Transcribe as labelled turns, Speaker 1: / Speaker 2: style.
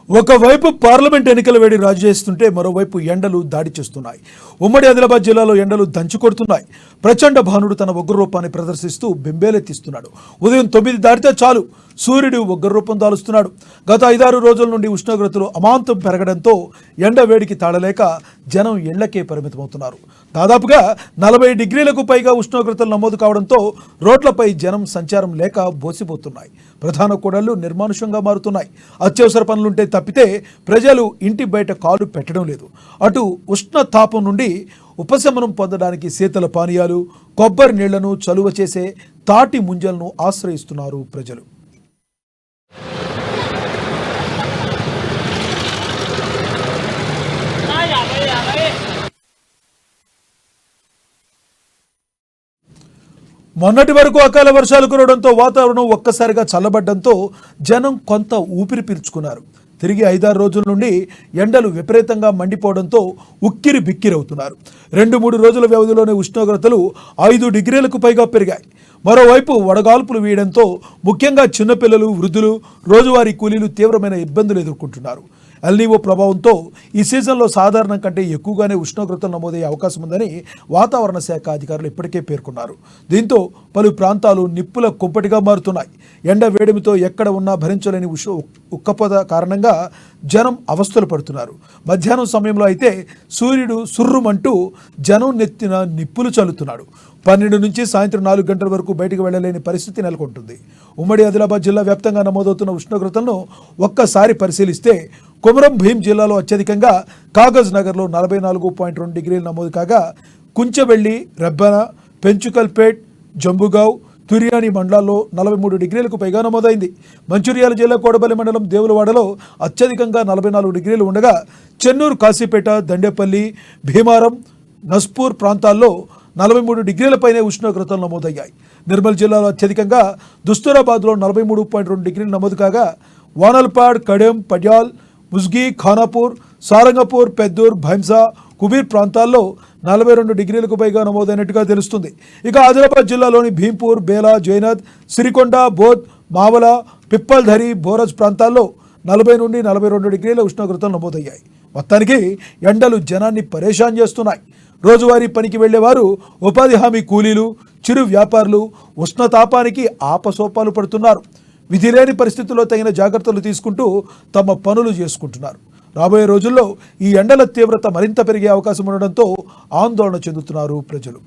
Speaker 1: ఒకవైపు పార్లమెంట్ ఎన్నికల వేడి రాజు చేస్తుంటే మరోవైపు ఎండలు దాడి చేస్తున్నాయి. ఉమ్మడి ఆదిలాబాద్ జిల్లాలో ఎండలు దంచి కొడుతున్నాయి. ప్రచండ భానుడు తన ఉగ్రరూపాన్ని ప్రదర్శిస్తూ బెంబేలెత్తిస్తున్నాడు. ఉదయం 9 దాటితే చాలు సూర్యుడు ఉగ్రరూపం దాలుస్తున్నాడు. గత 5-6 రోజుల నుండి ఉష్ణోగ్రతలు అమాంతం పెరగడంతో ఎండ వేడికి తాళలేక జనం ఇళ్లకే పరిమితమవుతున్నారు. దాదాపుగా 40 డిగ్రీలకు పైగా ఉష్ణోగ్రతలు నమోదు కావడంతో రోడ్లపై జనం సంచారం లేక బోసిపోతున్నాయి. ప్రధాన కూడళ్లు నిర్మానుషంగా మారుతున్నాయి. అత్యవసర పనులుంటే తప్పితే ప్రజలు ఇంటి బయట కాలు పెట్టడం లేదు. అటు ఉష్ణ తాపం నుండి ఉపశమనం పొందడానికి శీతల పానీయాలు, కొబ్బరి నీళ్లను చలువ చేసే తాటి ముంజలను ఆశ్రయిస్తున్నారు ప్రజలు. మొన్నటి వరకు అకాల వర్షాలు కురవడంతో వాతావరణం ఒక్కసారిగా చల్లబడ్డంతో జనం కొంత ఊపిరి పీల్చుకున్నారు. తిరిగి 5-6 రోజుల నుండి ఎండలు విపరీతంగా మండిపోవడంతో ఉక్కిరి బిక్కిరవుతున్నారు. 2-3 రోజుల వ్యవధిలోనే ఉష్ణోగ్రతలు 5 డిగ్రీలకు పైగా పెరిగాయి. మరోవైపు వడగాల్పులు వీయడంతో ముఖ్యంగా చిన్నపిల్లలు, వృద్ధులు, రోజువారీ కూలీలు తీవ్రమైన ఇబ్బందులు ఎదుర్కొంటున్నారు. ఎల్నివో ప్రభావంతో ఈ సీజన్లో సాధారణం కంటే ఎక్కువగానే ఉష్ణోగ్రతలు నమోదయ్యే అవకాశం ఉందని వాతావరణ శాఖ అధికారులు ఇప్పటికే పేర్కొన్నారు. దీంతో పలు ప్రాంతాలు నిప్పుల కుంపటిగా మారుతున్నాయి. ఎండ వేడిమితో ఎక్కడ ఉన్నా భరించలేని ఉక్కపోత కారణంగా జనం అవస్థలు పడుతున్నారు. మధ్యాహ్నం సమయంలో అయితే సూర్యుడు సుర్రుమంటూ జనం నెత్తిన నిప్పులు చల్లుతున్నాడు. 12 నుంచి సాయంత్రం 4 గంటల వరకు బయటకు వెళ్లలేని పరిస్థితి నెలకొంటుంది. ఉమ్మడి ఆదిలాబాద్ జిల్లా వ్యాప్తంగా నమోదవుతున్న ఉష్ణోగ్రతలను ఒక్కసారి పరిశీలిస్తే కొమరం భీం జిల్లాలో అత్యధికంగా కాగజ్ నగర్లో 44.2 డిగ్రీలు నమోదు కాగా, కుంచవెల్లి, రెబ్బన, పెంచుకల్పేట్, జంబుగావ్, తుర్యాని మండలాల్లో 43 డిగ్రీలకు పైగా నమోదైంది. మంచిర్యాల జిల్లా కోడపల్లి మండలం దేవులవాడలో అత్యధికంగా 44 డిగ్రీలు ఉండగా, చెన్నూరు, కాశీపేట, దండేపల్లి, భీమారం, నస్పూర్ ప్రాంతాల్లో 43 డిగ్రీలపైనే ఉష్ణోగ్రతలు నమోదయ్యాయి. నిర్మల్ జిల్లాలో అత్యధికంగా దుస్తూరాబాద్లో 43.2 డిగ్రీలు నమోదు కాగా, వానల్పాడ్, కడెం, పడ్యాల్, ముజ్గి, ఖానాపూర్, సారంగపూర్, పెద్దూర్, భైంసా, కుబీర్ ప్రాంతాల్లో 42 డిగ్రీలకు పైగా నమోదైనట్టుగా తెలుస్తుంది. ఇక ఆదిలాబాద్ జిల్లాలోని భీంపూర్, బేలా, జైనద్, సిరికొండ, బోధ్, మావల, పిప్పల్ధరి, బోరజ్ ప్రాంతాల్లో 40 నుండి 42 డిగ్రీల ఉష్ణోగ్రతలు నమోదయ్యాయి. మొత్తానికి ఎండలు జనాన్ని పరేషాన్ చేస్తున్నాయి. రోజువారీ పనికి వెళ్లేవారు, ఉపాధి హామీ కూలీలు, చిరు వ్యాపారులు ఉష్ణతాపానికి ఆపసోపాలు పడుతున్నారు. విధి లేని పరిస్థితుల్లో తగిన జాగ్రత్తలు తీసుకుంటూ తమ పనులు చేసుకుంటున్నారు. రాబోయే రోజుల్లో ఈ ఎండల తీవ్రత మరింత పెరిగే అవకాశం ఉండడంతో ఆందోళన చెందుతున్నారు ప్రజలు.